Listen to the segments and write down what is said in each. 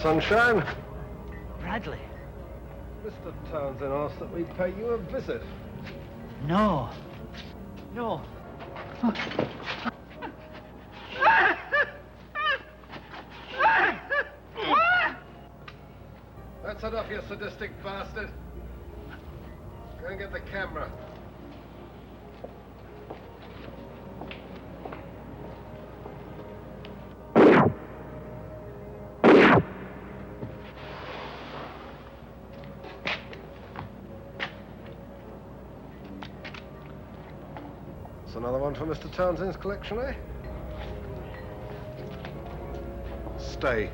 Sunshine. Bradley. Mr. Townsend asked that we pay you a visit. No. No. That's enough, you sadistic bastard. Go and get the camera. That's another one for Mr. Townsend's collection, eh? Stay.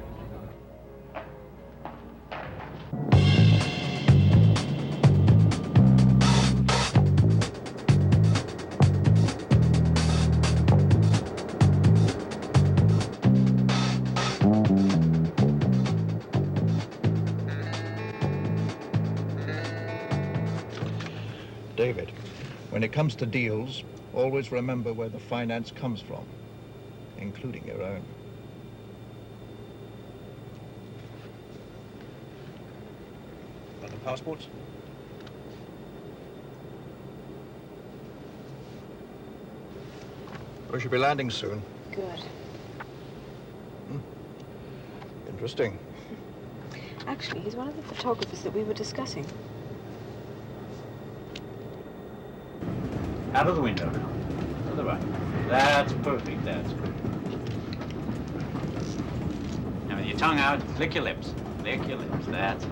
David, when it comes to deals, always remember where the finance comes from, including your own. Got the passports? We should be landing soon. Good. Interesting. Actually, he's one of the photographers that we were discussing. Out of the window now. To the right. That's perfect, that's good. Now with your tongue out, lick your lips. Lick your lips, that's it.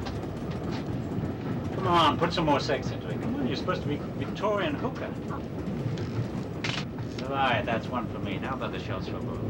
Come on, put some more sex into it. Come on, you're supposed to be Victorian hooker. All right, that's one for me. Now that the shots for both.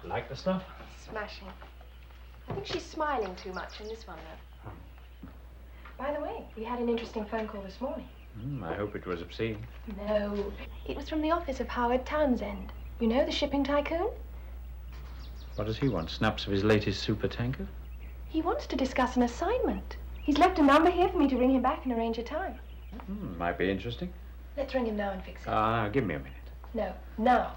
Like the stuff? Smashing. I think she's smiling too much in this one, though. By the way, we had an interesting phone call this morning. I hope it was obscene. No. It was from the office of Howard Townsend. You know, the shipping tycoon? What does he want? Snaps of his latest super tanker? He wants to discuss an assignment. He's left a number here for me to ring him back and arrange a time. Might be interesting. Let's ring him now and fix it. Give me a minute. No, now.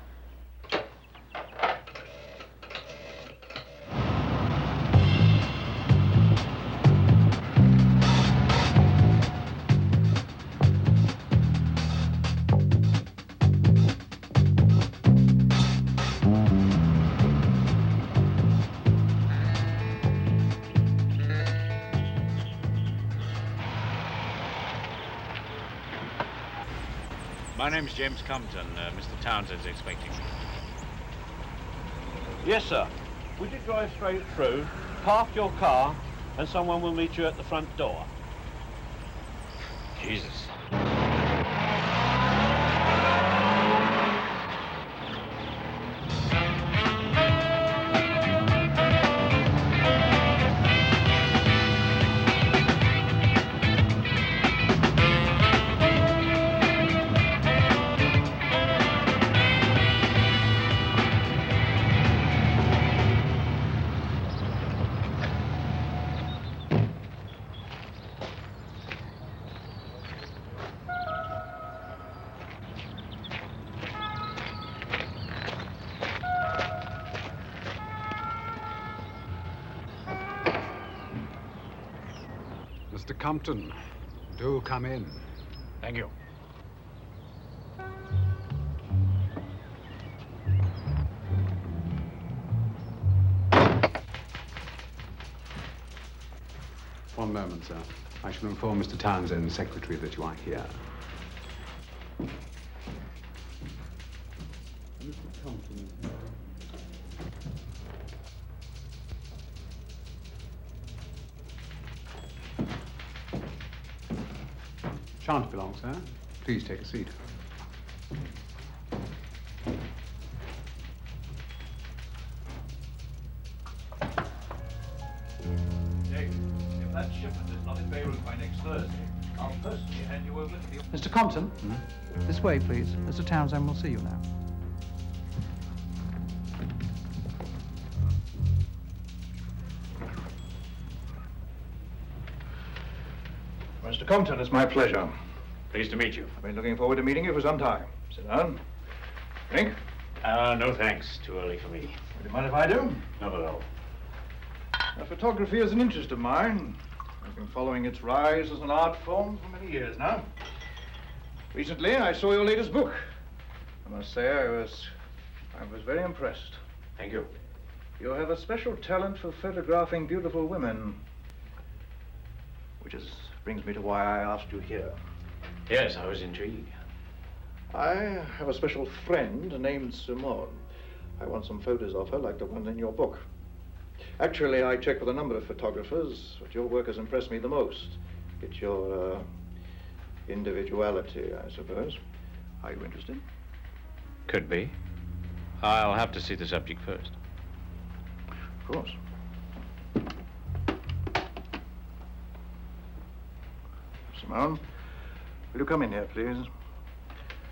My name's James Compton. Mr. Townsend's expecting me. Yes, sir. Would you drive straight through, park your car, and someone will meet you at the front door? Jesus. Mr. Compton, do come in. Thank you. One moment, sir. I shall inform Mr. Townsend, secretary, that you are here. Mr. Compton. Shan't be long, sir. Please take a seat. Jake, if that shipment is not in Beirut by next Thursday, I'll personally hand you over to the... Mr. Compton, this way, please. Mr. Townsend will see you now. Mr. Compton, it's my pleasure. Pleased to meet you. I've been looking forward to meeting you for some time. Sit down. Drink? No thanks. Too early for me. Would you mind if I do? Not at all. Now, photography is an interest of mine. I've been following its rise as an art form for many years now. Recently, I saw your latest book. I must say I was very impressed. Thank you. You have a special talent for photographing beautiful women. Which brings me to why I asked you here. Yes, I was intrigued. I have a special friend named Simone. I want some photos of her like the one in your book. Actually, I checked with a number of photographers, but your work has impressed me the most. It's your individuality, I suppose. Are you interested? Could be. I'll have to see the subject first. Of course. Simone, will you come in here, please?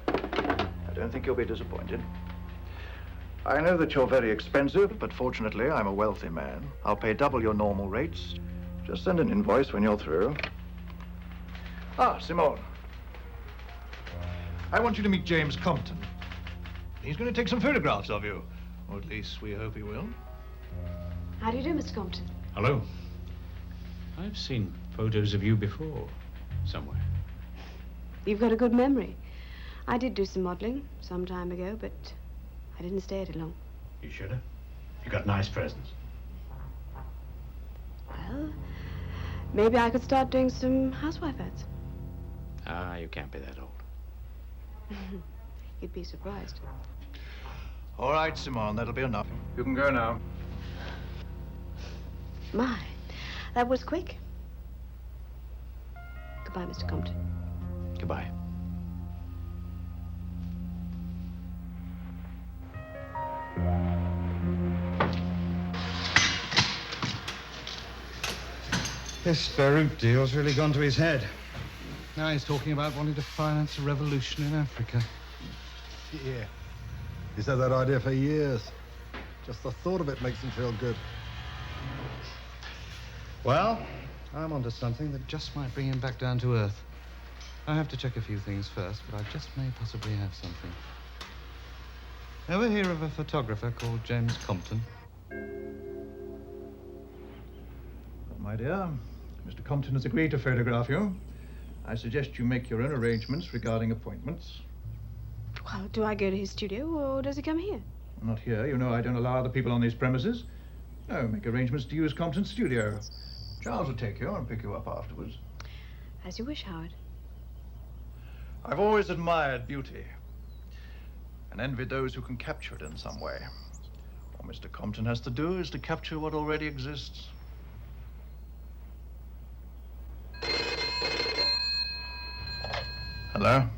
I don't think you'll be disappointed. I know that you're very expensive, but fortunately, I'm a wealthy man. I'll pay double your normal rates. Just send an invoice when you're through. Ah, Simone. I want you to meet James Compton. He's going to take some photographs of you. Or at least we hope he will. How do you do, Mr. Compton? Hello. I've seen photos of you before, somewhere. You've got a good memory. I did do some modeling some time ago, but I didn't stay at it long. You should have. You got nice presents. Well, maybe I could start doing some housewife ads. You can't be that old. You'd be surprised. All right, Simone, that'll be enough. You can go now. My, that was quick. Goodbye, Mr. Compton. Goodbye. This Beirut deal's really gone to his head. Now he's talking about wanting to finance a revolution in Africa. Yeah. He's had that idea for years. Just the thought of it makes him feel good. Well, I'm onto something that just might bring him back down to earth. I have to check a few things first, but I just may possibly have something. Ever hear of a photographer called James Compton? My dear, Mr. Compton has agreed to photograph you. I suggest you make your own arrangements regarding appointments. Well, do I go to his studio, or does he come here? Not here. You know I don't allow other people on these premises. No, make arrangements to use Compton's studio. Charles will take you and pick you up afterwards. As you wish, Howard. I've always admired beauty and envied those who can capture it in some way. All Mr. Compton has to do is to capture what already exists. Hello?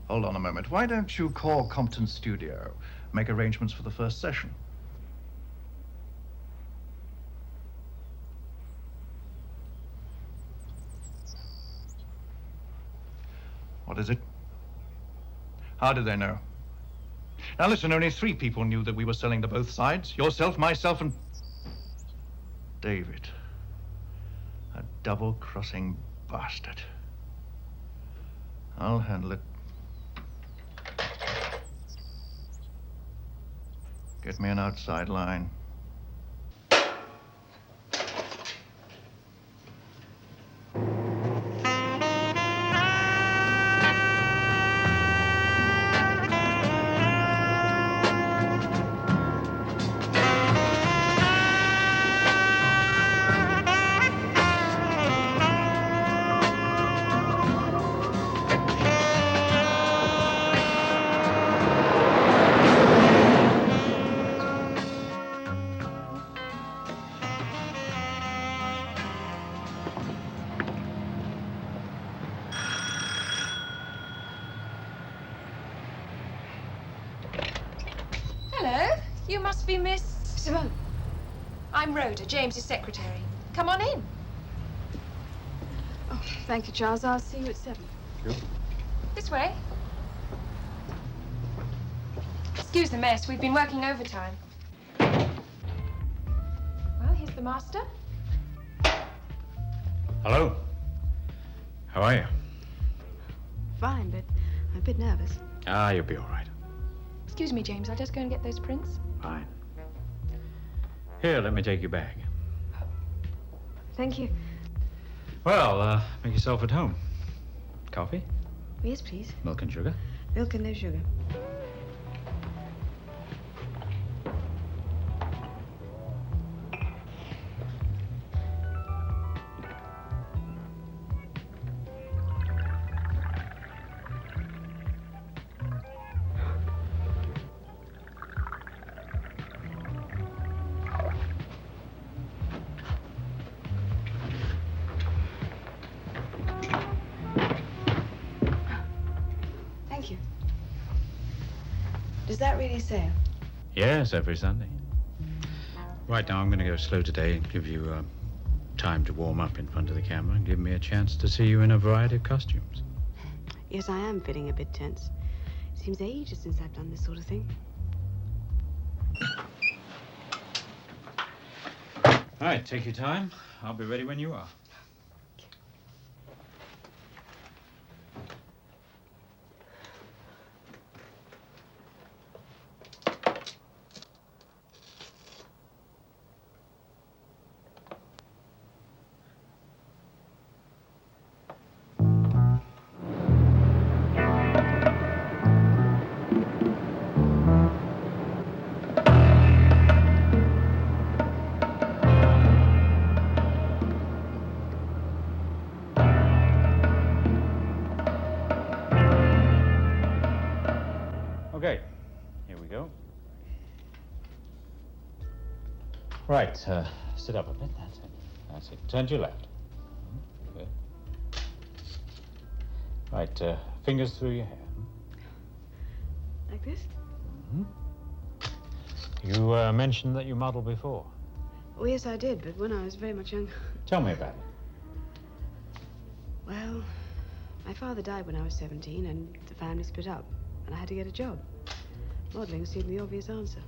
Hold on a moment. Why don't you call Compton's studio, make arrangements for the first session? What is it? How did they know? Now listen, only 3 people knew that we were selling to both sides. Yourself, myself, and David. A double-crossing bastard. I'll handle it. Get me an outside line. Hello. You must be Miss Simone. I'm Rhoda, James's secretary. Come on in. Oh, thank you, Charles. I'll see you at 7. Sure. This way. Excuse the mess. We've been working overtime. Well, here's the master. Hello. How are you? Fine, but I'm a bit nervous. Ah, you'll be all right. Excuse me, James. I'll just go and get those prints. Fine. Here, let me take your bag. Thank you. Well, make yourself at home. Coffee? Yes, please. Milk and sugar? Milk and no sugar. Thank you. Does that really sail? Yes, every Sunday. Right, now I'm going to go slow today and give you time to warm up in front of the camera and give me a chance to see you in a variety of costumes. Yes, I am feeling a bit tense. It seems ages since I've done this sort of thing. All right, take your time. I'll be ready when you are. Okay, here we go. Right, sit up a bit, that's it. That's it. Turn to your left. Good. Right, fingers through your hair. Like this? You mentioned that you modeled before. Oh, yes, I did, but when I was very much younger. Tell me about it. Well, my father died when I was 17, and the family split up, and I had to get a job. Modeling seemed the obvious answer.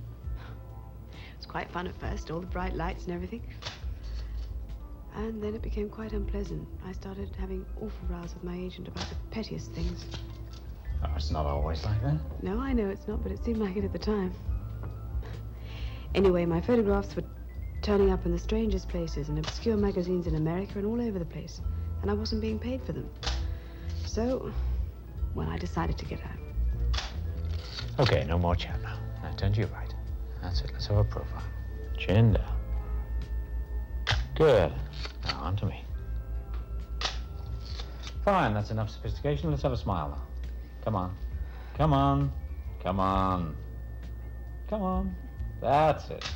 It was quite fun at first, all the bright lights and everything. And then it became quite unpleasant. I started having awful rows with my agent about the pettiest things. Oh, it's not always like that. No, I know it's not, but it seemed like it at the time. Anyway, my photographs were turning up in the strangest places, in obscure magazines in America and all over the place. And I wasn't being paid for them. So, well, I decided to get out. Okay, no more chat now. Now turn to your right. That's it. Let's have a profile. Chin down. Good. Now on to me. Fine, that's enough sophistication. Let's have a smile now. Come on. Come on. Come on. Come on. That's it.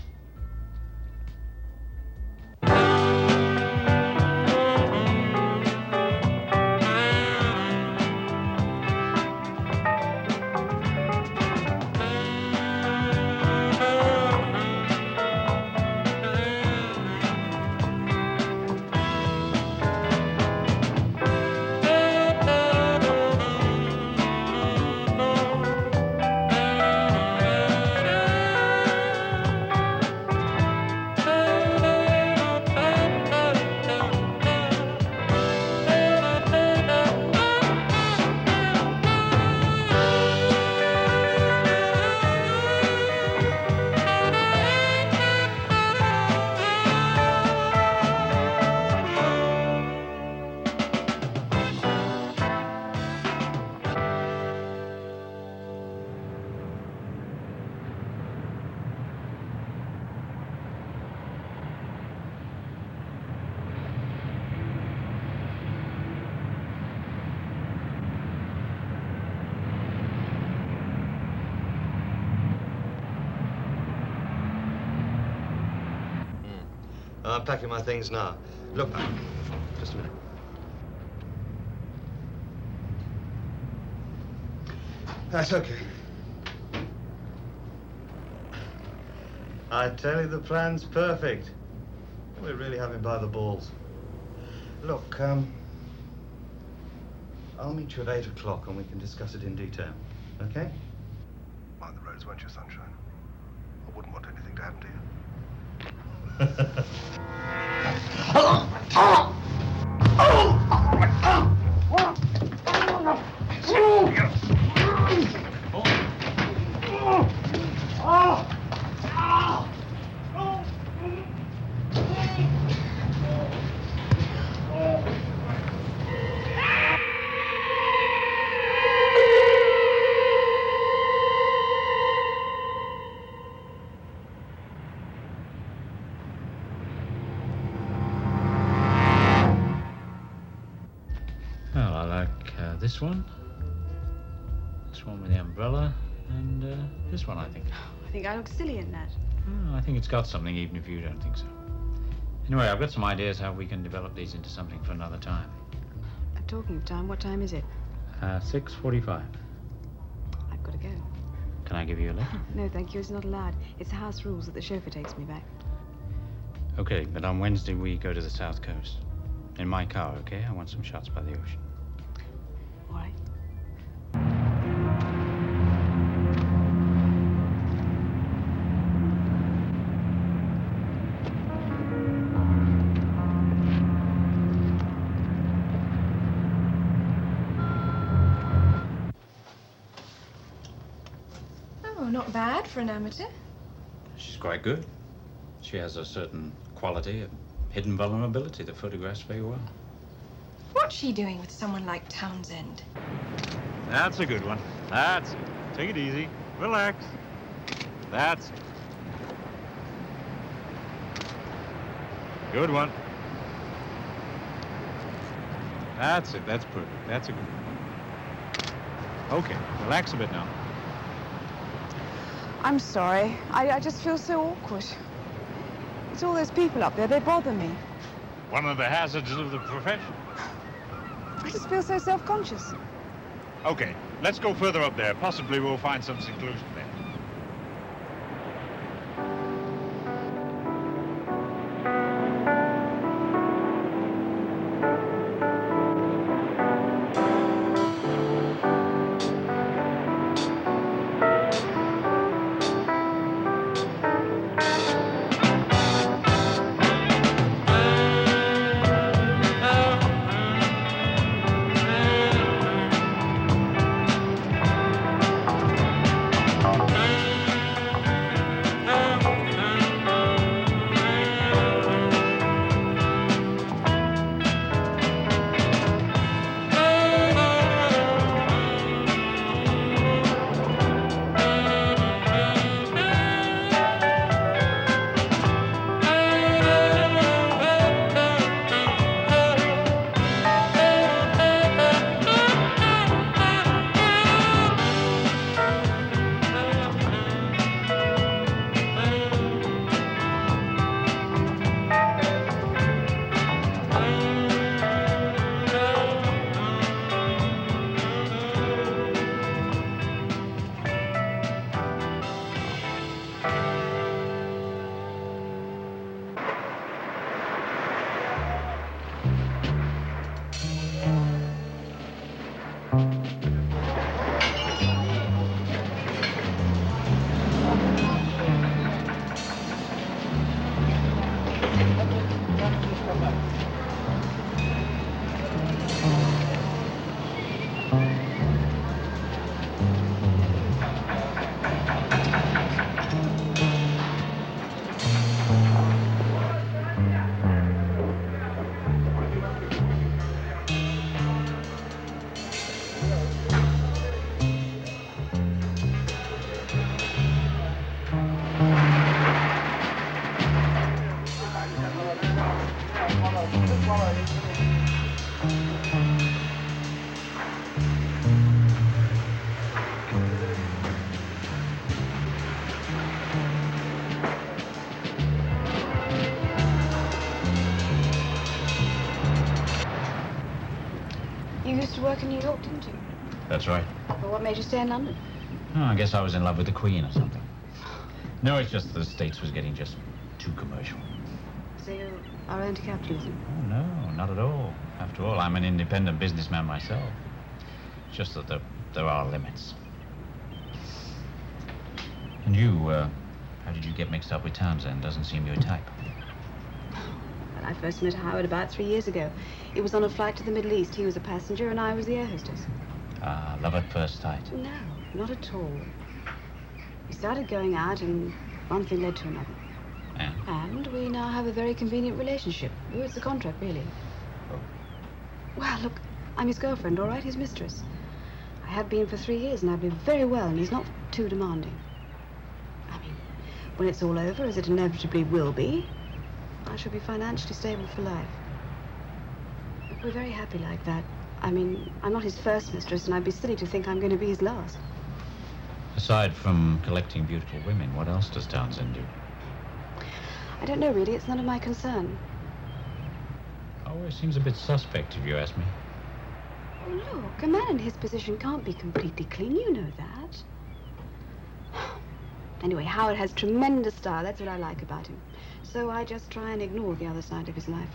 I'm packing my things now. Look, just a minute. That's okay. I tell you, the plan's perfect. We really have him by the balls. Look, I'll meet you at 8 o'clock and we can discuss it in detail, okay? Mind the roads, won't you, sunshine? I wouldn't want anything to happen to you. This one with the umbrella, and this one, I think. I think I look silly in that. Oh, I think it's got something, even if you don't think so. Anyway, I've got some ideas how we can develop these into something for another time. Talking of time, what time is it? 6:45. I've got to go. Can I give you a lift? No, thank you. It's not allowed. It's the house rules that the chauffeur takes me back. Okay, but on Wednesday we go to the South Coast. In my car, okay? I want some shots by the ocean. All right. Oh, not bad for an amateur. She's quite good. She has a certain quality, a hidden vulnerability that photographs very well. What's she doing with someone like Townsend? That's a good one. That's it. Take it easy. Relax. That's it. Good one. That's it. That's perfect. That's a good one. Okay, relax a bit now. I'm sorry. I just feel so awkward. It's all those people up there. They bother me. One of the hazards of the profession. I just feel so self-conscious. Okay, let's go further up there. Possibly we'll find some seclusion there. work in New York, didn't you? That's right. Well, what made you stay in London? Oh, I guess I was in love with the Queen or something. No, it's just the States was getting just too commercial. So you are anti-capitalism? Oh, no, not at all. After all, I'm an independent businessman myself. It's just that there are limits. And you, how did you get mixed up with Townsend? Doesn't seem your type. Well, I first met Howard about 3 years ago. It was on a flight to the Middle East. He was a passenger and I was the air hostess. Ah, love at first sight. No, not at all. We started going out and one thing led to another. And we now have a very convenient relationship. Oh, it's a contract, really. Oh. Well, look, I'm his girlfriend, all right? His mistress. I have been for 3 years and I've been very well and he's not too demanding. I mean, when it's all over, as it inevitably will be, I shall be financially stable for life. We're very happy like that. I mean, I'm not his first mistress and I'd be silly to think I'm going to be his last. Aside from collecting beautiful women, what else does Townsend do? I don't know, really. It's none of my concern. Always seems a bit suspect, if you ask me. Oh, look, a man in his position can't be completely clean. You know that. Anyway, Howard has tremendous style. That's what I like about him. So I just try and ignore the other side of his life.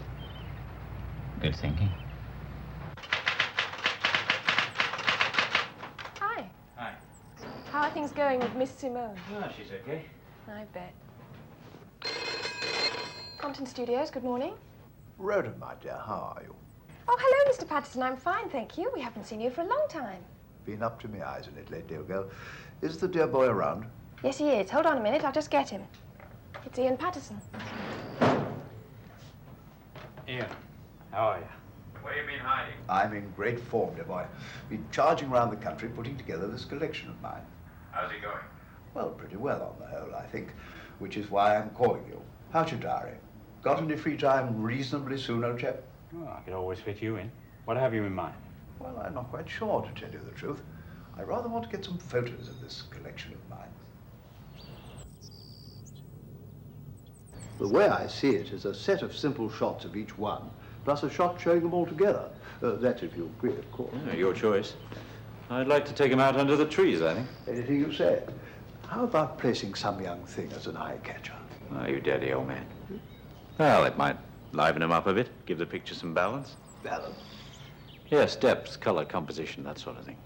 Good thinking. Hi. Hi. How are things going with Miss Simone? Ah, she's okay. I bet. Compton Studios, good morning. Rhoda, my dear, how are you? Oh, hello, Mr. Patterson. I'm fine, thank you. We haven't seen you for a long time. Been up to my eyes in it lately, girl. Is the dear boy around? Yes, he is. Hold on a minute, I'll just get him. It's Ian Patterson. Ian, how are you? Where you been hiding? I'm in great form, dear boy. Been charging around the country putting together this collection of mine. How's it going? Well, pretty well on the whole, I think, which is why I'm calling you. How's your diary? Got any free time reasonably soon, old chap? Oh, I could always fit you in. What have you in mind? Well, I'm not quite sure, to tell you the truth. I rather want to get some photos of this collection of mine. The way I see it is a set of simple shots of each one, plus a shot showing them all together. That, if you agree, of course. Yeah, your choice. I'd like to take him out under the trees, I think. Anything you say. How about placing some young thing as an eye-catcher? Oh, you daddy old man. Well, it might liven him up a bit, give the picture some balance. Balance? Yes, depth, color, composition, that sort of thing.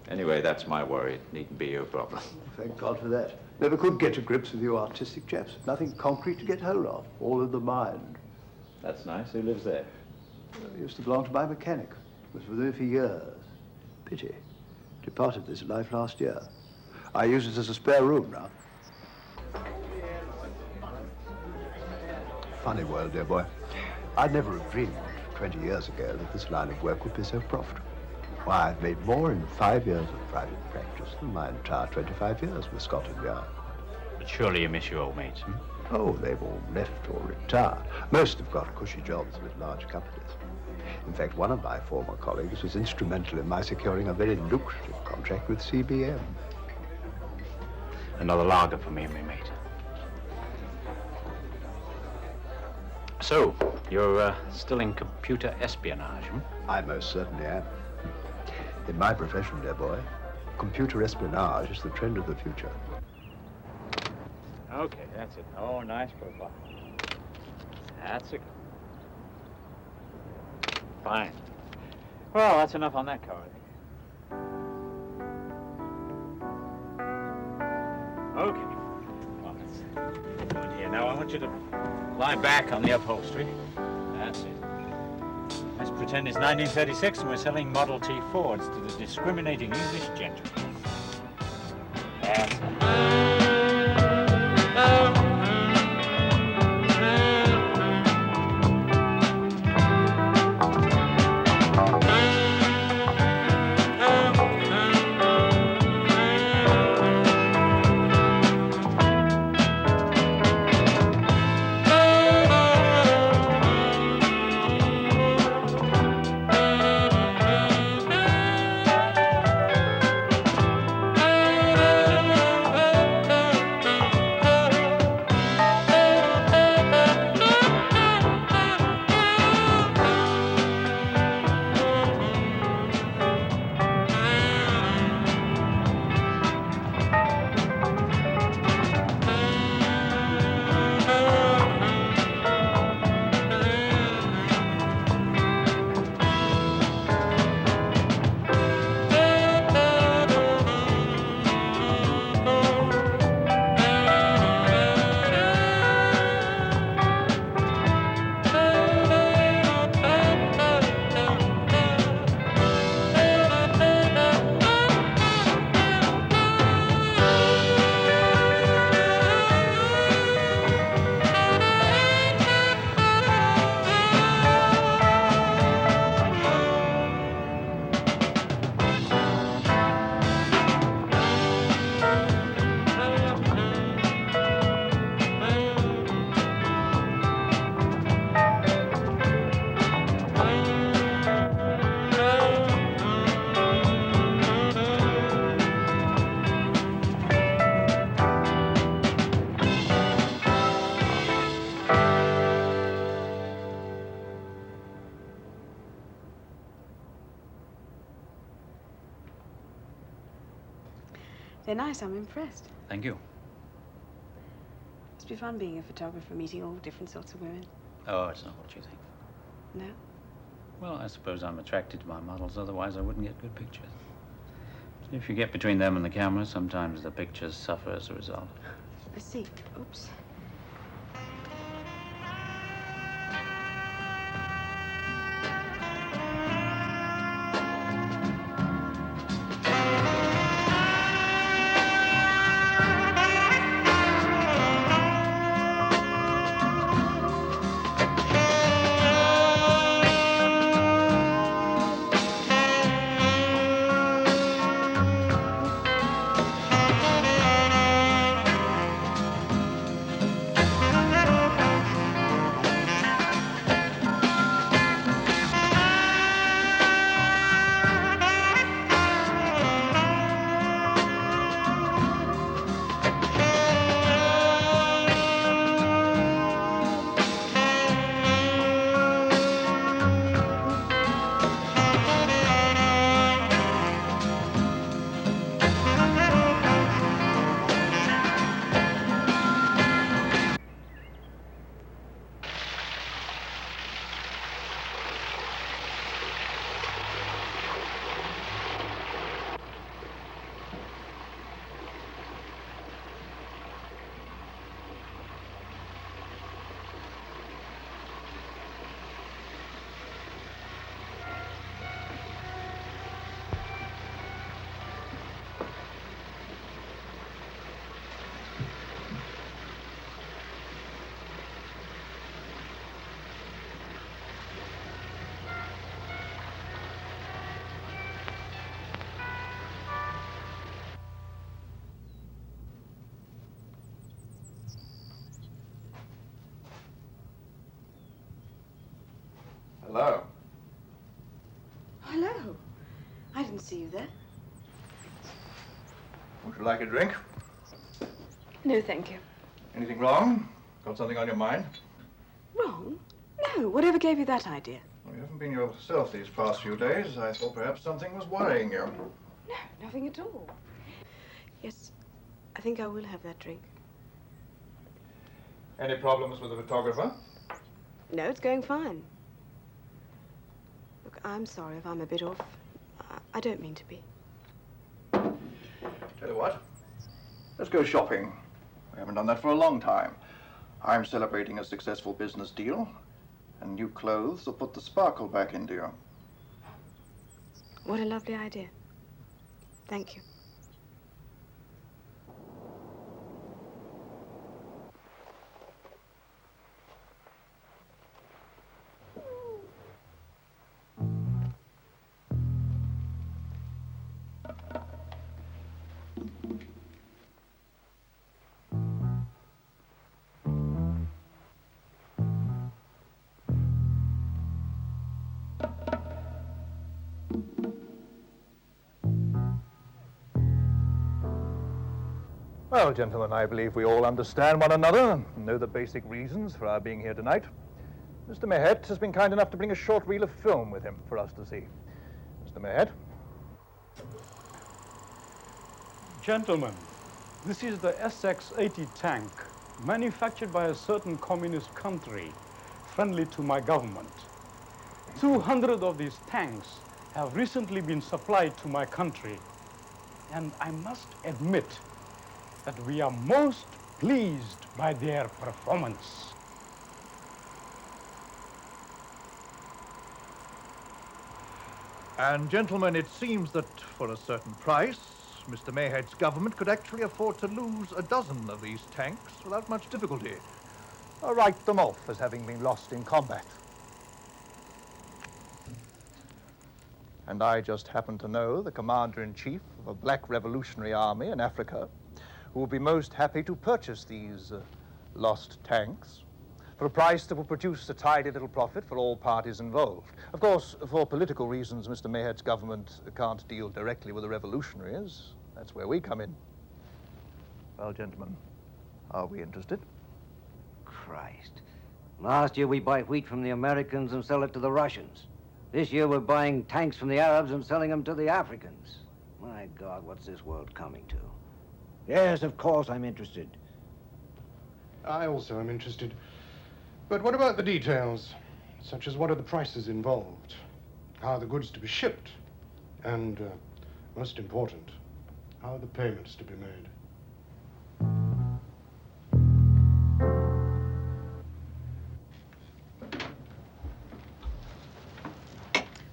Anyway, that's my worry. It needn't be your problem. Thank God for that. Never could get to grips with you artistic chaps. Nothing concrete to get hold of. All in the mind. That's nice. Who lives there? Used to belong to my mechanic. Was with me for years. Pity. Departed this life last year. I use it as a spare room now. Funny world, dear boy. I'd never have dreamed 20 years ago that this line of work would be so profitable. Why, I've made more in 5 years of private practice than my entire 25 years with Scotland Yard. But surely you miss your old mates, hmm? Oh, they've all left or retired. Most have got cushy jobs with large companies. In fact, one of my former colleagues was instrumental in my securing a very lucrative contract with CBM. Another lager for me and my mate. So, you're still in computer espionage, hmm? I most certainly am. In my profession, dear boy, computer espionage is the trend of the future. Okay, that's it. Oh, nice profile. That's it. Fine. Well, that's enough on that cover, I think. Okay. Well, let's go in here. Now, I want you to lie back on the upholstery. That's it. Let's pretend it's 1936 and we're selling Model T Fords to the discriminating English gentleman. That's it. They're nice, I'm impressed. Thank you. Must be fun being a photographer, meeting all different sorts of women. Oh, it's not what you think. No? Well, I suppose I'm attracted to my models, otherwise I wouldn't get good pictures. If you get between them and the camera, sometimes the pictures suffer as a result. I see. Oops. Hello. Hello. I didn't see you there. Would you like a drink? No, thank you. Anything wrong? Got something on your mind? Wrong? No. Whatever gave you that idea? Well, you haven't been yourself these past few days. I thought perhaps something was worrying you. No, nothing at all. Yes, I think I will have that drink. Any problems with the photographer? No, it's going fine. Look, I'm sorry if I'm a bit off. I don't mean to be. Tell you what, let's go shopping. We haven't done that for a long time. I'm celebrating a successful business deal, and new clothes will put the sparkle back into you. What a lovely idea. Thank you. Well, gentlemen, I believe we all understand one another and know the basic reasons for our being here tonight. Mr. Mayhead has been kind enough to bring a short reel of film with him for us to see. Mr. Mayhead? Gentlemen, this is the SX-80 tank, manufactured by a certain communist country, friendly to my government. 200 of these tanks have recently been supplied to my country, and I must admit that we are most pleased by their performance. And gentlemen, it seems that for a certain price, Mr. Mayhead's government could actually afford to lose a dozen of these tanks without much difficulty. Or write them off as having been lost in combat. And I just happen to know the commander-in-chief of a black revolutionary army in Africa who will be most happy to purchase these lost tanks for a price that will produce a tidy little profit for all parties involved. Of course, for political reasons, Mr. Mayhead's government can't deal directly with the revolutionaries. That's where we come in. Well, gentlemen, are we interested? Christ. Last year we buy wheat from the Americans and sell it to the Russians. This year we're buying tanks from the Arabs and selling them to the Africans. My God, what's this world coming to? Yes, of course I'm interested. I also am interested. But what about the details? Such as what are the prices involved? How are the goods to be shipped? And, most important, how are the payments to be made?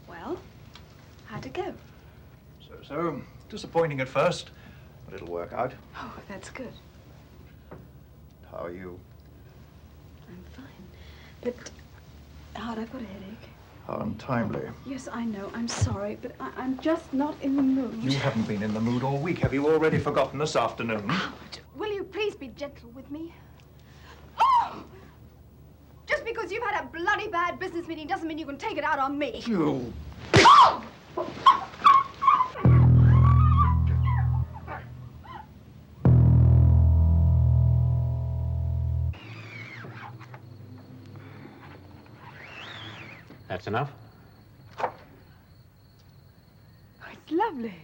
Well, how'd it go? So, disappointing at first, but it'll work out. Oh, that's good. How are you? I'm fine. But, Howard, I've got a headache. How untimely. Yes, I know. I'm sorry, but I'm just not in the mood. You haven't been in the mood all week. Have you already forgotten this afternoon? Howard, will you please be gentle with me? Oh! Just because you've had a bloody bad business meeting doesn't mean you can take it out on me. You... Oh! That's enough? Oh, it's lovely.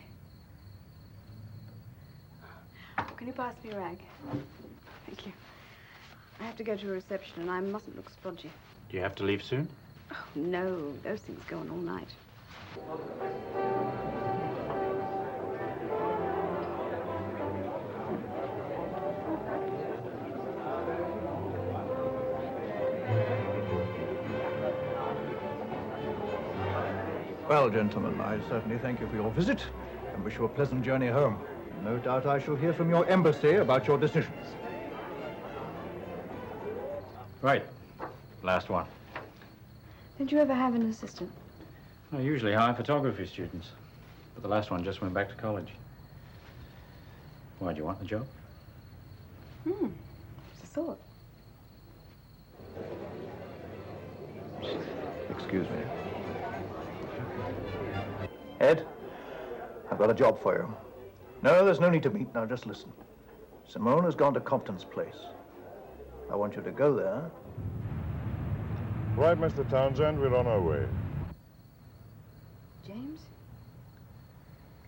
Can you pass me a rag? Thank you. I have to go to a reception and I mustn't look splodgy. Do you have to leave soon? Oh, no. Those things go on all night. Well, gentlemen, I certainly thank you for your visit and wish you a pleasant journey home. No doubt I shall hear from your embassy about your decisions. Right. Last one. Did you ever have an assistant? I usually hire photography students, but the last one just went back to college. Why, do you want the job? It's a thought. Excuse me. Ed, I've got a job for you. No, there's no need to meet. Now, just listen. Simone has gone to Compton's place. I want you to go there. Right, Mr. Townsend, we're on our way. James?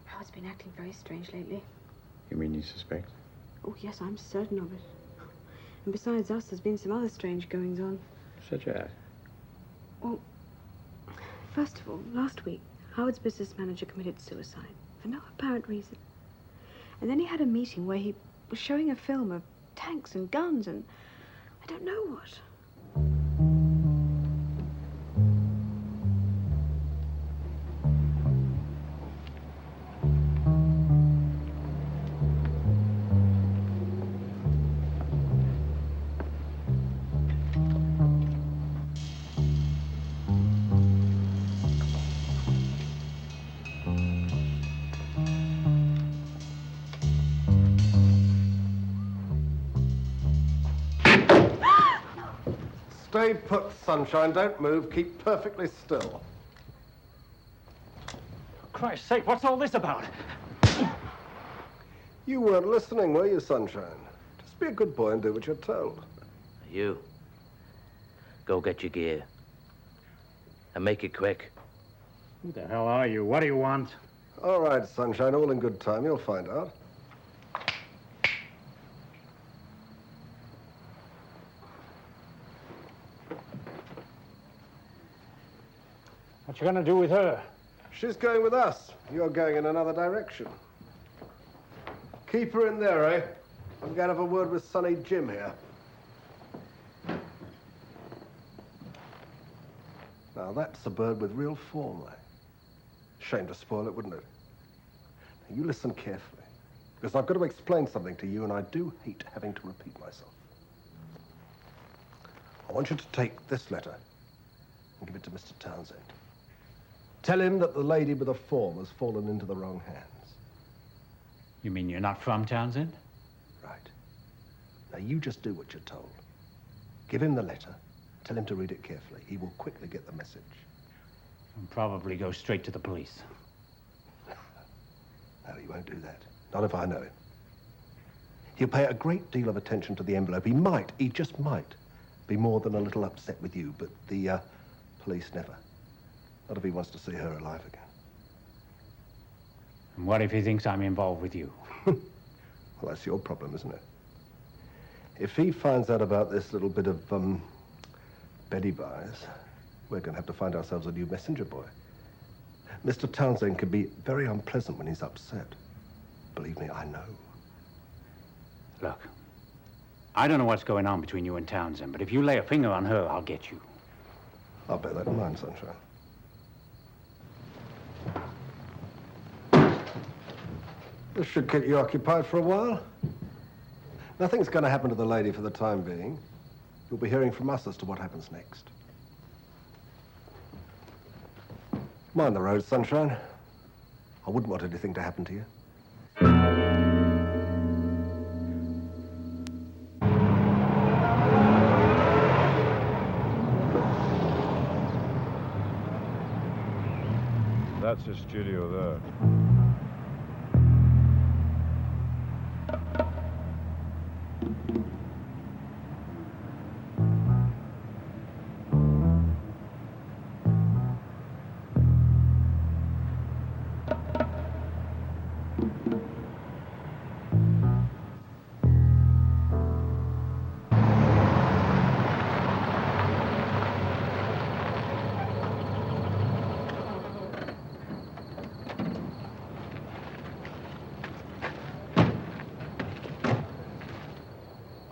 Howard's been acting very strange lately. You mean you suspect? Oh, yes, I'm certain of it. And besides us, there's been some other strange goings-on. Such as? Well, first of all, last week, Howard's business manager committed suicide for no apparent reason. And then he had a meeting where he was showing a film of tanks and guns and I don't know what. Stay put, Sunshine. Don't move. Keep perfectly still. For Christ's sake, what's all this about? You weren't listening, were you, Sunshine? Just be a good boy and do what you're told. You. Go get your gear. And make it quick. Who the hell are you? What do you want? All right, Sunshine. All in good time. You'll find out. What you gonna do with her? She's going with us. You're going in another direction. Keep her in there, eh? I'm going to have a word with Sonny Jim here. Now, that's a bird with real form, eh? Shame to spoil it, wouldn't it? Now, you listen carefully, because I've got to explain something to you, and I do hate having to repeat myself. I want you to take this letter and give it to Mr. Townsend. Tell him that the lady with the form has fallen into the wrong hands. You mean you're not from Townsend? Right. Now, you just do what you're told. Give him the letter. Tell him to read it carefully. He will quickly get the message. And probably go straight to the police. No, he won't do that. Not if I know him. He'll pay a great deal of attention to the envelope. He just might, be more than a little upset with you, but the police never. Not if he wants to see her alive again. And what if he thinks I'm involved with you? Well, Well, that's your problem, isn't it? If he finds out about this little bit of, Betty buys, we're going to have to find ourselves a new messenger boy. Mr. Townsend can be very unpleasant when he's upset. Believe me, I know. Look, I don't know what's going on between you and Townsend, but if you lay a finger on her, I'll get you. I'll bear that in mind, Sunshine. This should keep you occupied for a while. Nothing's going to happen to the lady for the time being. You'll be hearing from us as to what happens next. Mind the road, Sunshine. I wouldn't want anything to happen to you. That's his studio there.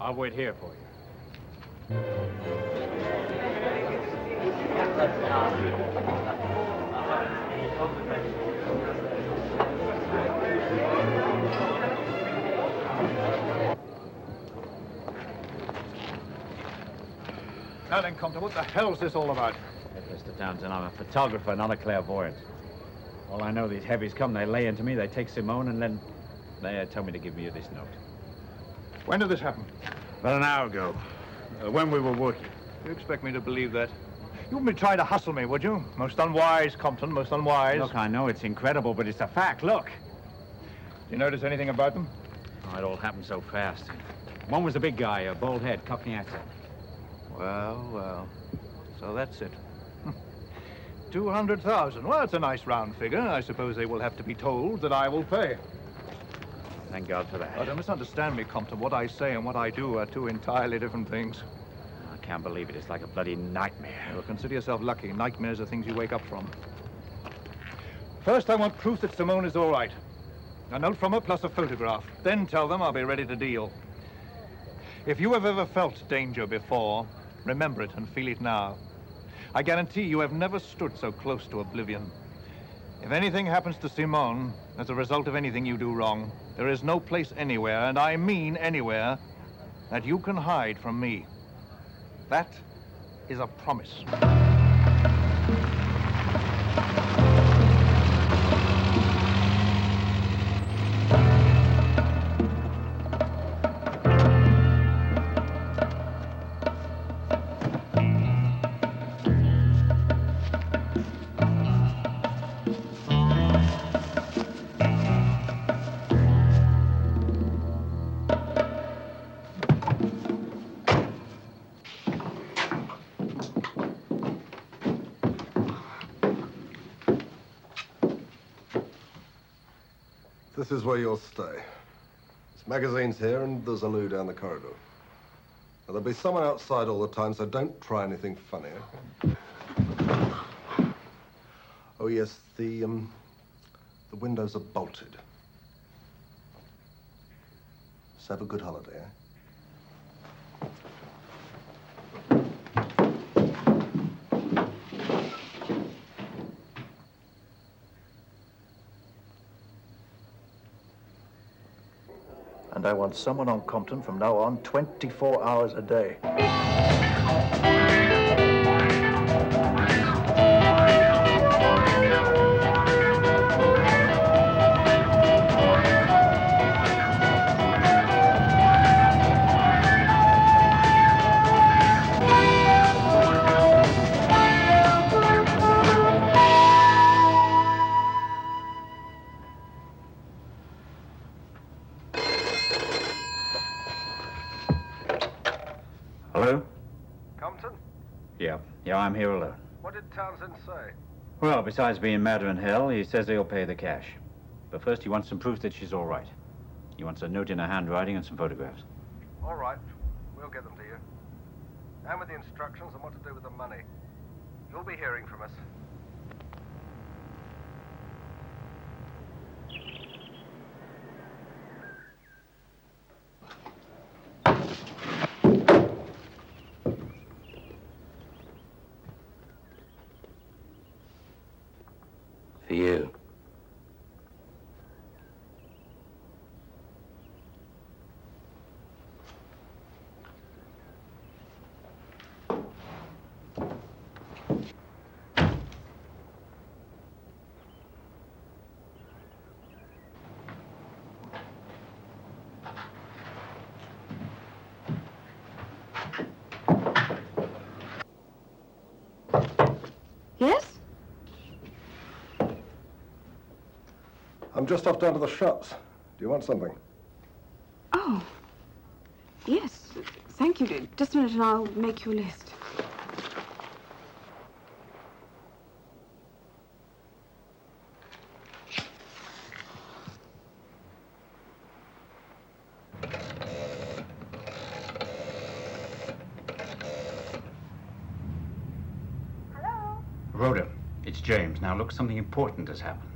I'll wait here for you. Now then, Compton, what the hell's this all about? Mr. Townsend, I'm a photographer, not a clairvoyant. All I know, these heavies come, they lay into me, they take Simone, and then they tell me to give you this note. When did this happen? About an hour ago, when we were working. You expect me to believe that? You wouldn't be trying to hustle me, would you? Most unwise, Compton, most unwise. Look, I know it's incredible, but it's a fact. Look. Do you notice anything about them? Oh, it all happened so fast. One was a big guy, a bald head, Cockney accent. Well, well. So that's it. 200,000. Well, it's a nice round figure. I suppose they will have to be told that I will pay. Thank God for that. Oh, don't misunderstand me, Compton. What I say and what I do are two entirely different things. I can't believe it. It's like a bloody nightmare. Well, consider yourself lucky. Nightmares are things you wake up from. First, I want proof that Simone is all right. A note from her plus a photograph. Then tell them I'll be ready to deal. If you have ever felt danger before, remember it and feel it now. I guarantee you have never stood so close to oblivion. If anything happens to Simone as a result of anything you do wrong, there is no place anywhere, and I mean anywhere, that you can hide from me. That is a promise. This is where you'll stay. There's magazines here and there's a loo down the corridor. Now, there'll be someone outside all the time, so don't try anything funny, okay? Oh, yes, the windows are bolted. So have a good holiday, eh? And I want someone on Compton from now on 24 hours a day. Hello? Compton? Yeah, I'm here alone. What did Townsend say? Well, besides being madder than hell, he says he'll pay the cash. But first he wants some proof that she's all right. He wants a note in her handwriting and some photographs. All right. We'll get them to you. And with the instructions on what to do with the money. You'll be hearing from us. For you. Yes? I'm just off down to the shops. Do you want something? Oh. Yes. Thank you. Just a minute and I'll make you a list. Rhoda, it's James. Now, look, something important has happened.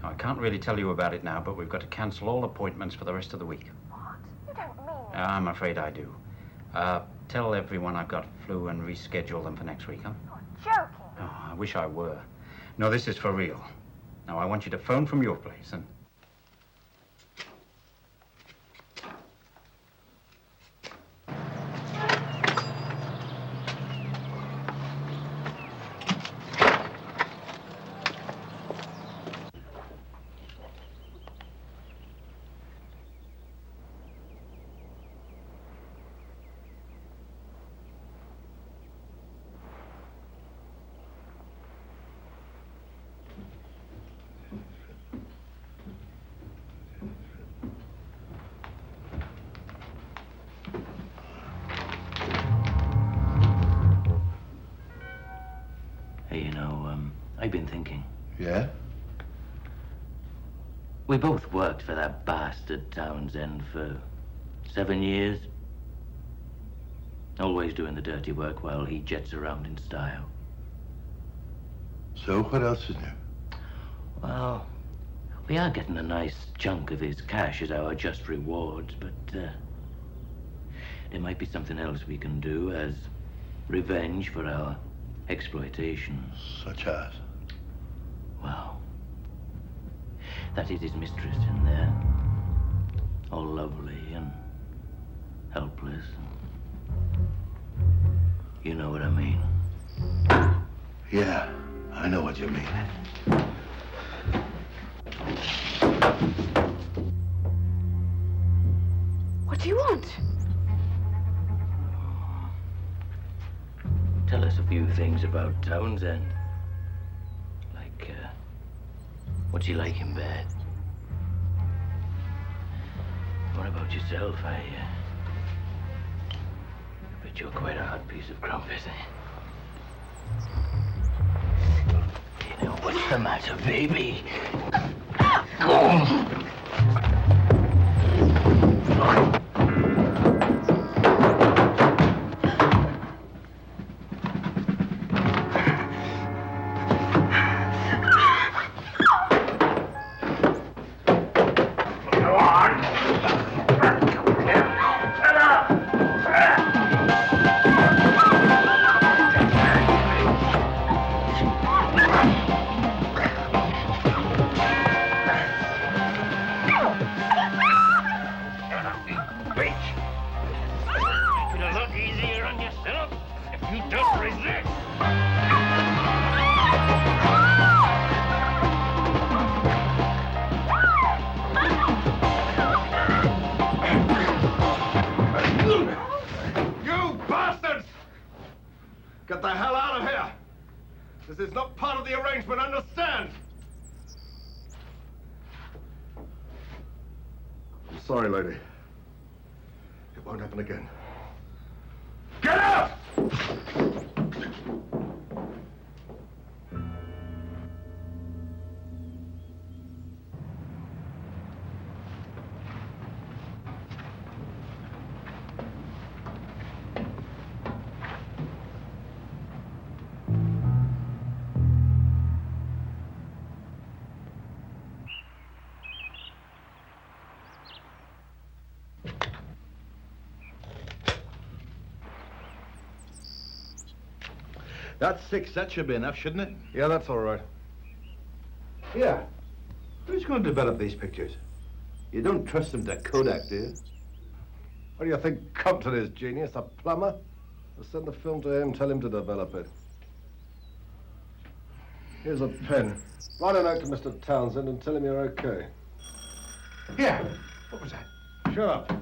Now, I can't really tell you about it now, but we've got to cancel all appointments for the rest of the week. What? You don't mean it. I'm afraid I do. Tell everyone I've got flu and reschedule them for next week, huh? You're joking. Oh, I wish I were. No, this is for real. Now, I want you to phone from your place and... Hey, you know, I've been thinking. Yeah? We both worked for that bastard Townsend for 7 years. Always doing the dirty work while he jets around in style. So, what else is new? Well, we are getting a nice chunk of his cash as our just rewards, but there might be something else we can do as revenge for our exploitation. Such as? Well, that is his mistress in there. All lovely and helpless. You know what I mean. Yeah, I know what you mean. What do you want? Tell us a few things about Townsend. Like, what's he like in bed? What about yourself? I bet you're quite a hot piece of crumpet, eh? You know, what's the matter, baby? Get the hell out of here! This is not part of the arrangement, understand? I'm sorry, lady. It won't happen again. Get out! That's 6. That should be enough, shouldn't it? Yeah, that's all right. Here. Who's going to develop these pictures? You don't trust them to Kodak, do you? What do you think Compton is, genius? A plumber? I'll send the film to him, tell him to develop it. Here's a pen. Write a note to Mr. Townsend and tell him you're okay. Here. What was that? Shut up.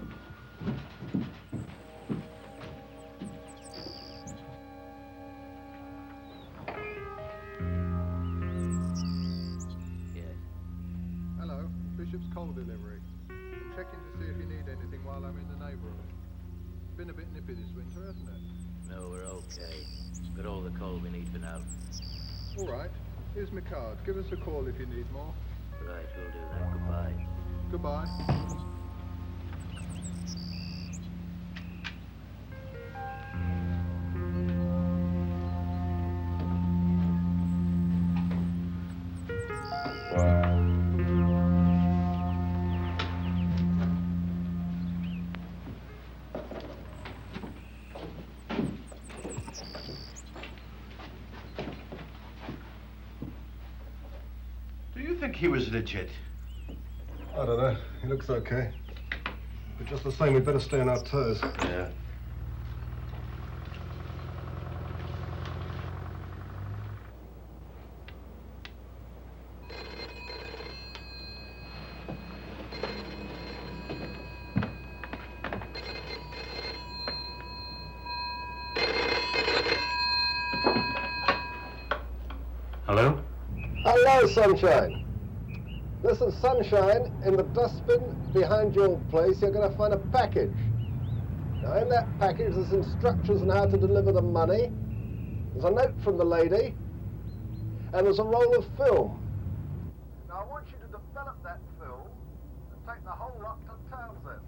Hello, Bishop's coal delivery. I'm checking to see if you need anything while I'm in the neighborhood. It's been a bit nippy this winter, hasn't it? No, we're okay. Got all the coal we need for now. All right. Here's my card. Give us a call if you need more. Right, we'll do that. Goodbye. Goodbye. Do you think he was legit? I don't know. He looks okay. But just the same, we'd better stay on our toes. Yeah. Hello? Hello, Sunshine. Listen, Sunshine, in the dustbin behind your place, you're going to find a package. Now, in that package, there's instructions on how to deliver the money. There's a note from the lady. And there's a roll of film. Now, I want you to develop that film and take the whole lot to Townsend.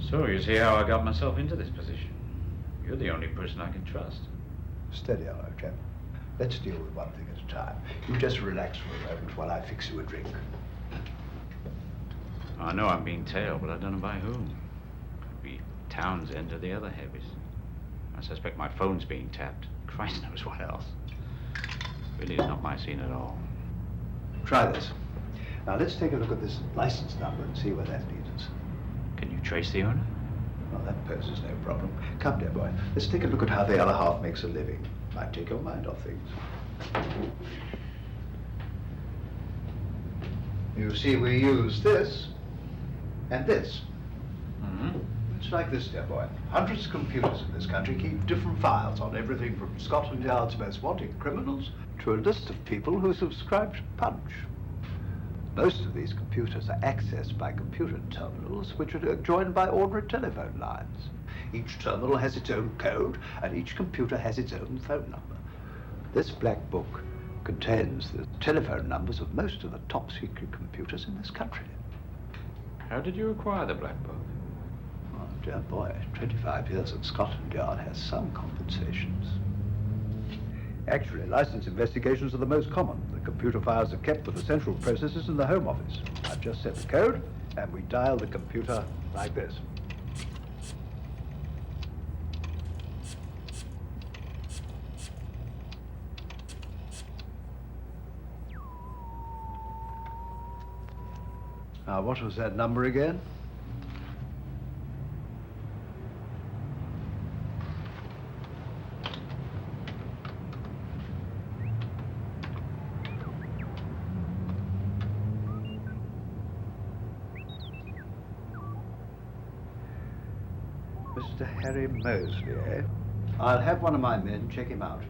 So you see how I got myself into this position. You're the only person I can trust. Steady on, old chap. Let's deal with one thing at a time. You just relax for a moment while I fix you a drink. I know I'm being tailed, but I don't know by whom. Could be Townsend or the other heavies. I suspect my phone's being tapped. Christ knows what else. Really is not my scene at all. Try this. Now, let's take a look at this license number and see where that leads us. Can you trace the owner? Well, that poses no problem. Come, dear boy, let's take a look at how the other half makes a living. Might take your mind off things. You see, we use this and this. Mm-hmm. It's like this, dear boy. Hundreds of computers in this country keep different files on everything from Scotland Yard's most wanted criminals to a list of people who subscribe to Punch. Most of these computers are accessed by computer terminals, which are joined by ordinary telephone lines. Each terminal has its own code, and each computer has its own phone number. This black book contains the telephone numbers of most of the top secret computers in this country. How did you acquire the black book? Oh, dear boy, 25 years at Scotland Yard has some compensations. Actually, license investigations are the most common. The computer files are kept with the central processes in the Home Office. I've just set the code, and we dial the computer like this. Now, what was that number again? Mr. Harry Mosley, eh? I'll have one of my men check him out.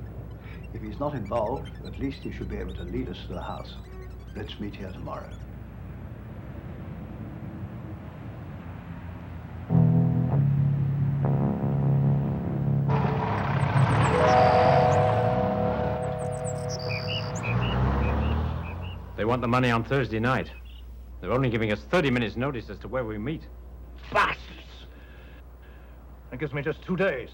If he's not involved, at least he should be able to lead us to the house. Let's meet here tomorrow. They want the money on Thursday night. They're only giving us 30 minutes notice as to where we meet. Bastards! That gives me just 2 days.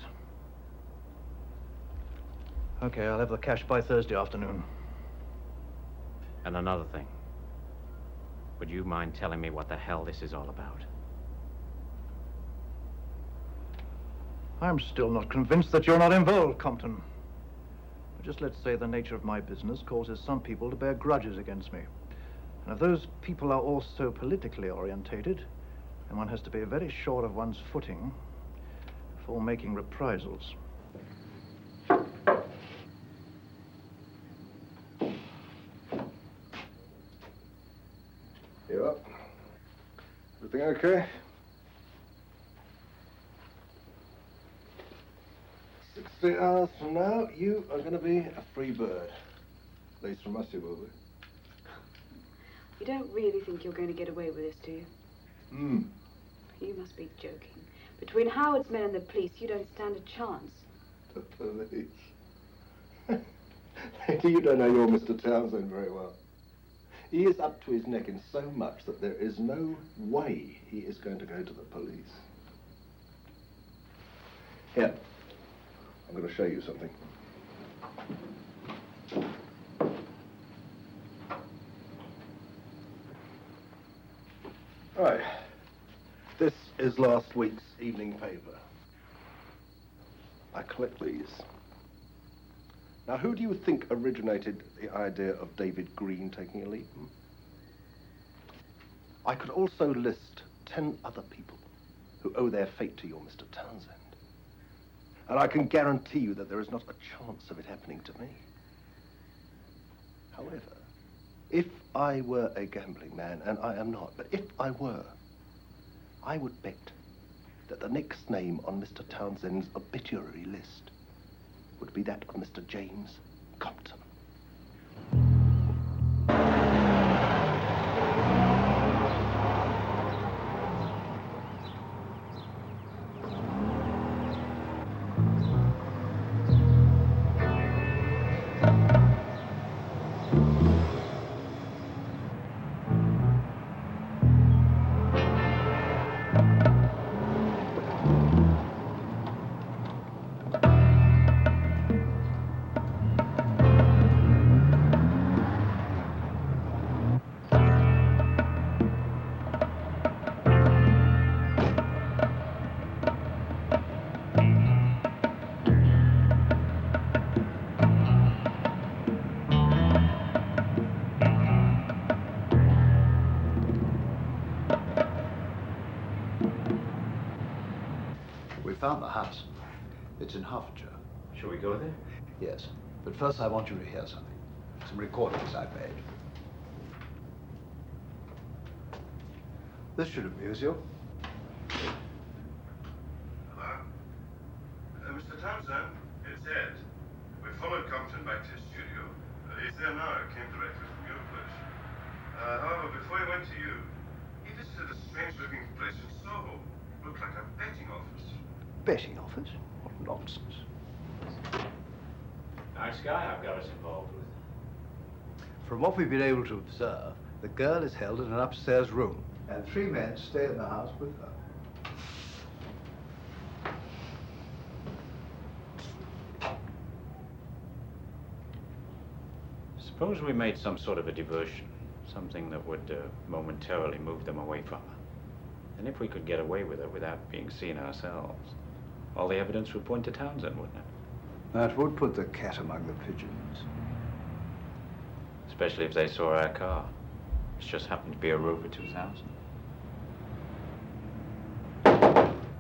Okay, I'll have the cash by Thursday afternoon. And another thing. Would you mind telling me what the hell this is all about? I'm still not convinced that you're not involved, Compton. But just let's say the nature of my business causes some people to bear grudges against me. And if those people are also politically orientated, then one has to be very sure of one's footing before making reprisals. You up? Everything okay? 60 hours from now, you are going to be a free bird. At least from us you will be. You don't really think you're going to get away with this, do you? Hmm. You must be joking. Between Howard's men and the police, you don't stand a chance. The police? You don't know your Mr. Townsend very well. He is up to his neck in so much that there is no way he is going to go to the police. Here, I'm going to show you something. All right. This is last week's evening paper. I collect these. Now, who do you think originated the idea of David Green taking a leap? I could also list 10 other people who owe their fate to your Mr. Townsend. And I can guarantee you that there is not a chance of it happening to me. However, if I were a gambling man, and I am not, but if I were, I would bet that the next name on Mr. Townsend's obituary list would be that of Mr. James Compton. Found the house. It's in Hertfordshire. Shall we go there? Yes. But first I want you to hear something. Some recordings I've made. This should amuse you. Hello? Mr. Townsend, it's Ed. We followed Compton back to his studio. He's there now. It came directly from your place. However, before he went to you, he visited a strange-looking place in Soho. Looked like a betting office. Betting office? What nonsense. Nice guy I've got us involved with. From what we've been able to observe, the girl is held in an upstairs room, and 3 men stay in the house with her. Suppose we made some sort of a diversion, something that would momentarily move them away from her. And if we could get away with it without being seen ourselves, all the evidence would point to Townsend, wouldn't it? That would put the cat among the pigeons. Especially if they saw our car. It just happened to be a Rover 2000.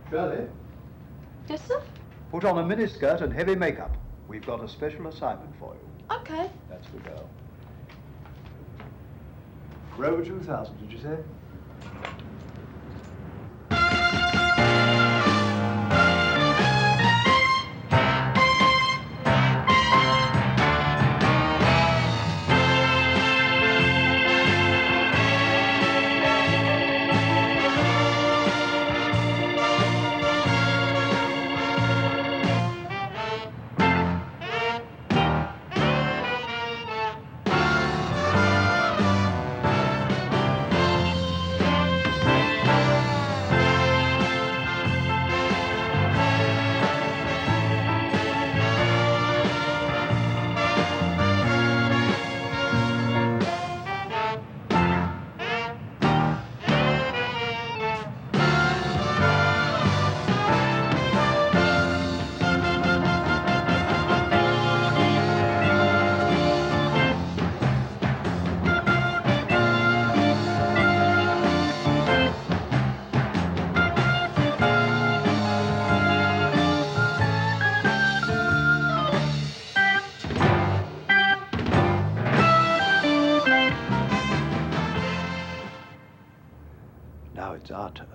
Shirley? Yes, sir? Put on a miniskirt and heavy makeup. We've got a special assignment for you. Okay. That's the girl. Rover 2000, did you say? data.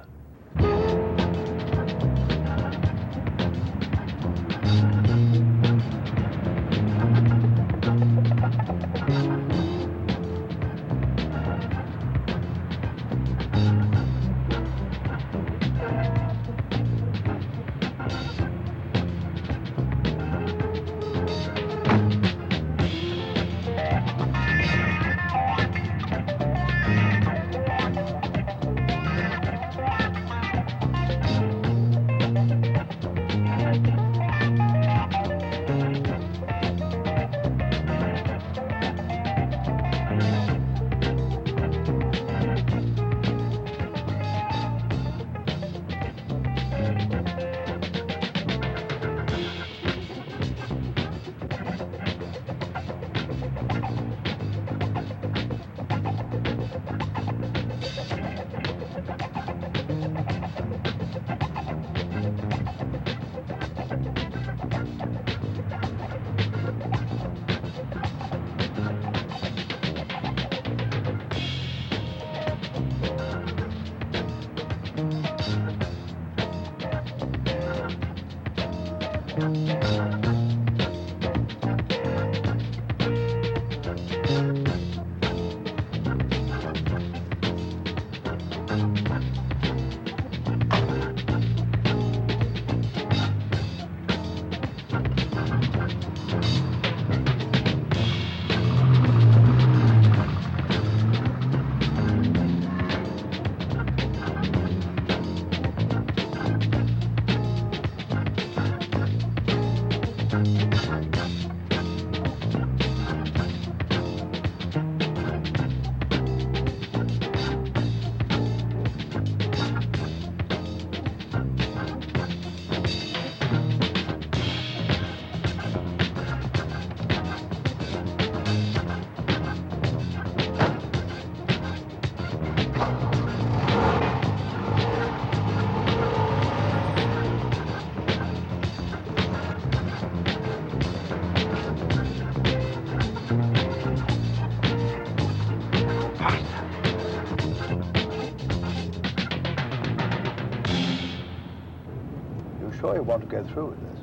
Sure you want to go through with this?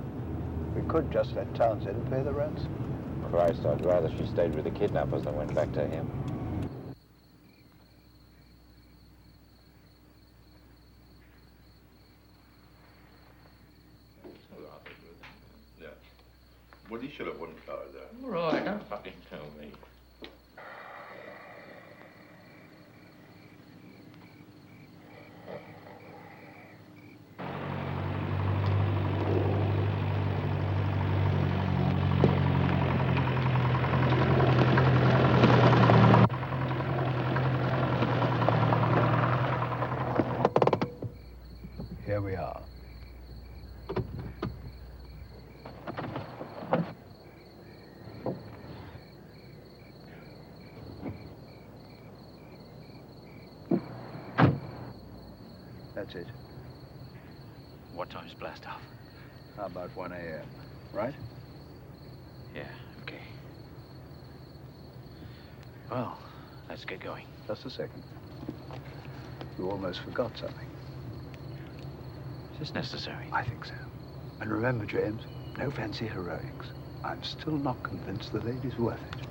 We could just let Townsend pay the ransom. Christ, I'd rather she stayed with the kidnappers than went back to him. Yeah. Well, he should have won car there. Right, don't fucking tell me. Here we are. That's it. What time's blast off? How about 1 a.m., right? Yeah, okay. Well, let's get going. Just a second. You almost forgot something. Is this necessary? I think so. And remember, James, no fancy heroics. I'm still not convinced the lady's worth it.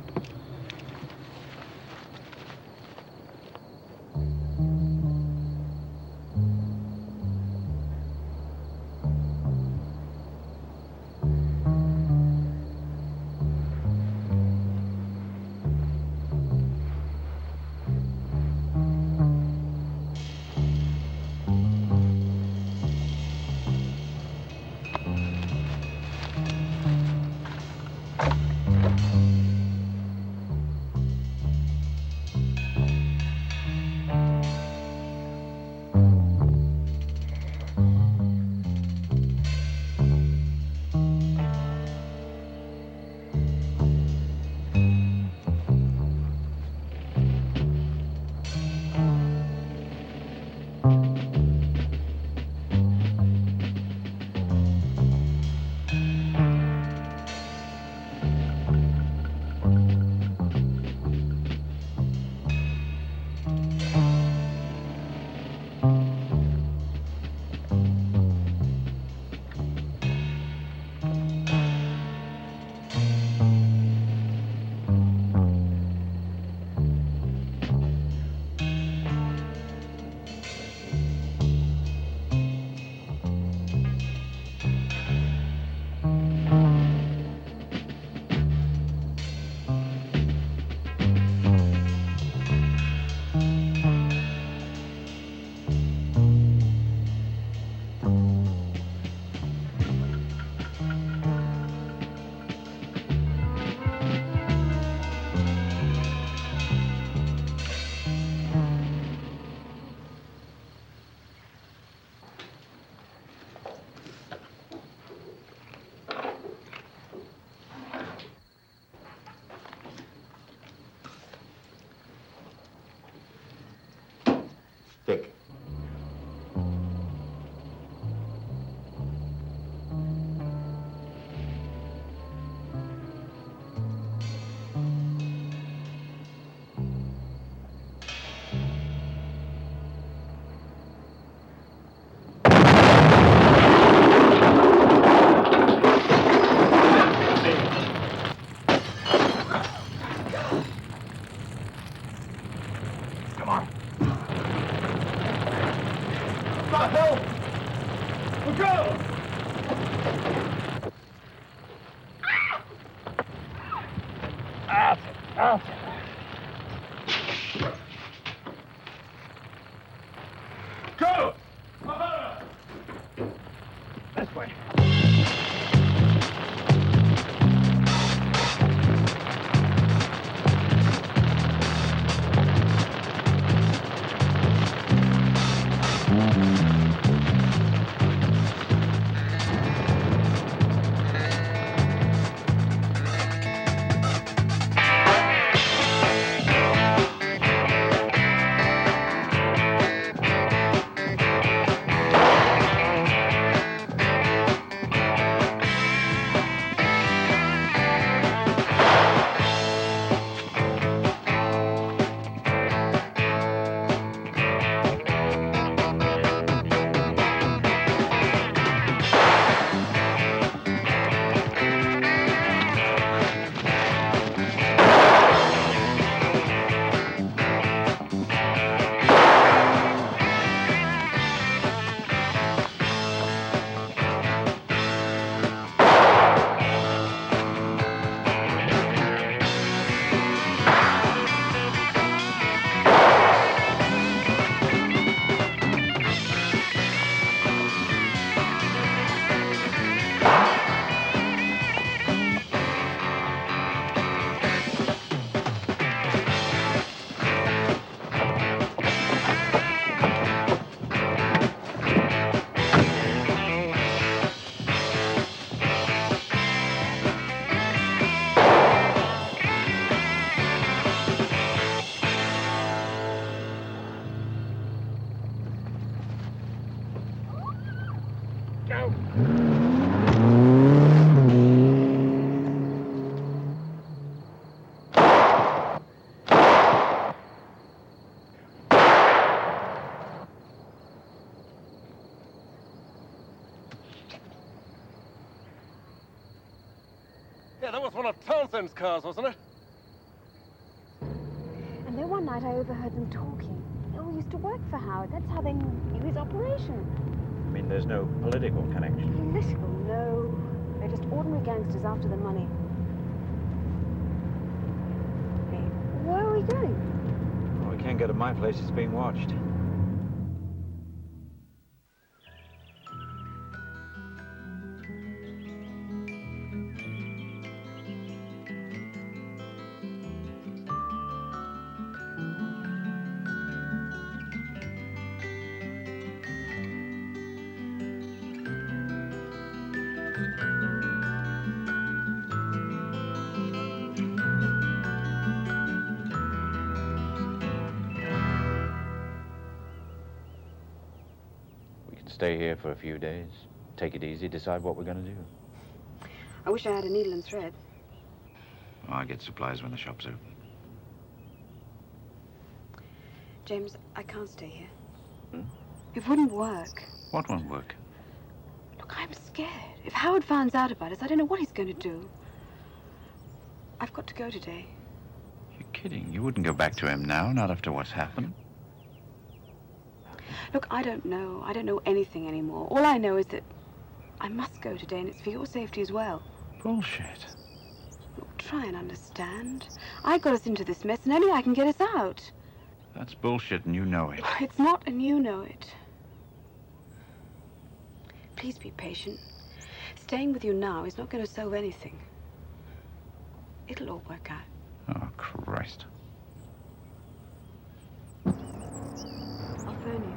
Go! This way. Yeah, that was one of Townsend's cars, wasn't it? And then one night I overheard them talking. They all used to work for Howard. That's how they knew his operation. I mean, there's no political connection. Political? No. They're just ordinary gangsters after the money. Hey, where are we going? Well, we can't go to my place. It's being watched. Stay here for a few days, take it easy, decide what we're going to do. I wish I had a needle and thread. Well, I'll get supplies when the shop's open. James, I can't stay here. It wouldn't work. What won't work? Look, I'm scared. If Howard finds out about us, I don't know what he's going to do. I've got to go today. You're kidding. You wouldn't go back to him now, not after what's happened. Look, I don't know. I don't know anything anymore. All I know is that I must go today, and it's for your safety as well. Bullshit. Look, try and understand. I got us into this mess, and only I can get us out. That's bullshit, and you know it. It's not, and you know it. Please be patient. Staying with you now is not going to solve anything. It'll all work out. Oh, Christ. I'll phone you.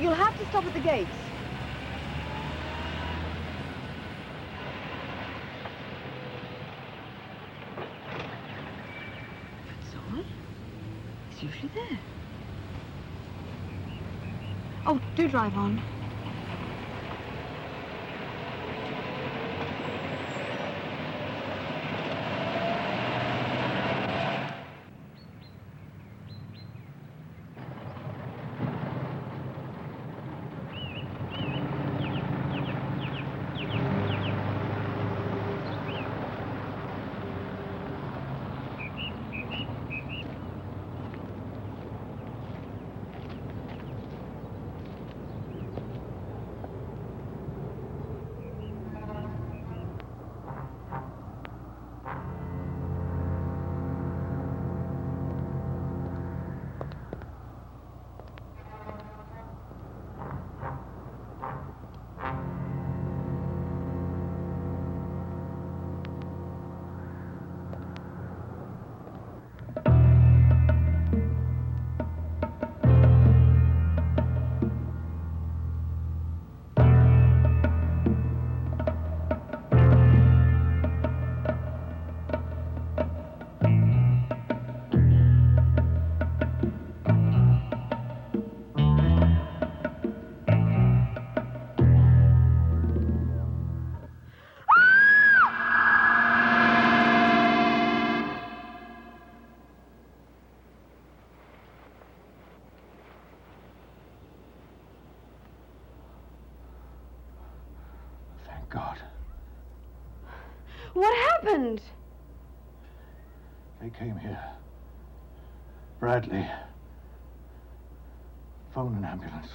You'll have to stop at the gates. That's odd. He's usually there. Oh, do drive on. God. What happened? They came here. Bradley. Phone an ambulance.